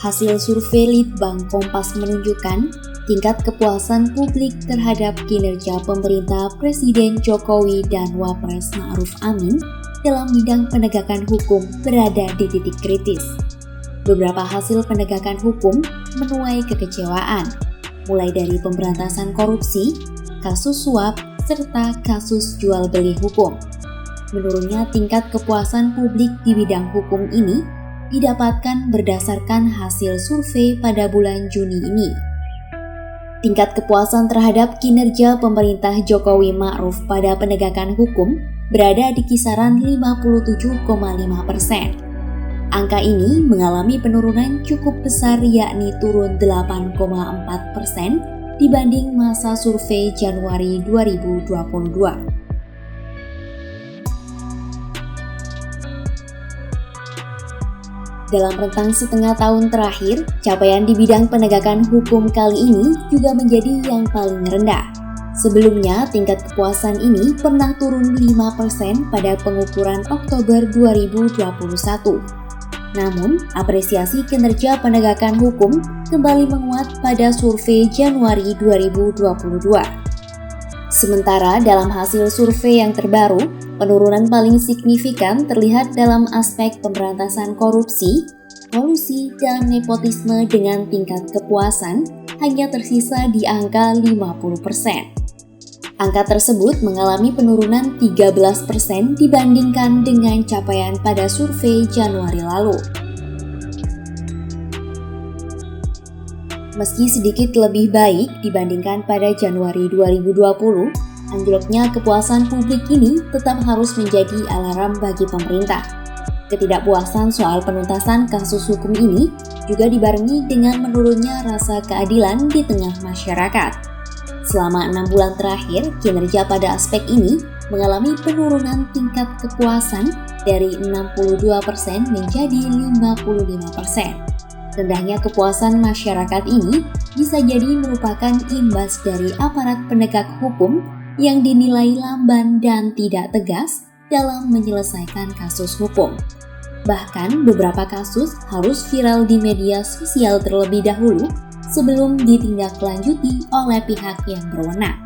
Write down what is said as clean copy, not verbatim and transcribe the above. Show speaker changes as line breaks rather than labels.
Hasil survei Litbang Kompas menunjukkan tingkat kepuasan publik terhadap kinerja pemerintah Presiden Jokowi dan Wapres Ma'ruf Amin dalam bidang penegakan hukum berada di titik kritis. Beberapa hasil penegakan hukum menuai kekecewaan, mulai dari pemberantasan korupsi, kasus suap, serta kasus jual beli hukum. Menurunnya tingkat kepuasan publik di bidang hukum ini didapatkan berdasarkan hasil survei pada bulan Juni ini. Tingkat kepuasan terhadap kinerja pemerintah Jokowi Ma'ruf pada penegakan hukum berada di kisaran 57,5%. Angka ini mengalami penurunan cukup besar, yakni turun 8,4% dibanding masa survei Januari 2022. Dalam rentang setengah tahun terakhir, capaian di bidang penegakan hukum kali ini juga menjadi yang paling rendah. Sebelumnya, tingkat kepuasan ini pernah turun 5% pada pengukuran Oktober 2021. Namun, apresiasi kinerja penegakan hukum kembali menguat pada survei Januari 2022. Sementara dalam hasil survei yang terbaru, penurunan paling signifikan terlihat dalam aspek pemberantasan korupsi, kolusi, dan nepotisme dengan tingkat kepuasan hanya tersisa di angka 50%. Angka tersebut mengalami penurunan 13% dibandingkan dengan capaian pada survei Januari lalu. Meski sedikit lebih baik dibandingkan pada Januari 2020, anjloknya kepuasan publik ini tetap harus menjadi alarm bagi pemerintah. Ketidakpuasan soal penuntasan kasus hukum ini juga dibarengi dengan menurunnya rasa keadilan di tengah masyarakat. Selama 6 bulan terakhir, kinerja pada aspek ini mengalami penurunan tingkat kepuasan dari 62% menjadi 55%. Rendahnya kepuasan masyarakat ini bisa jadi merupakan imbas dari aparat penegak hukum yang dinilai lamban dan tidak tegas dalam menyelesaikan kasus hukum. Bahkan beberapa kasus harus viral di media sosial terlebih dahulu sebelum ditindaklanjuti oleh pihak yang berwenang.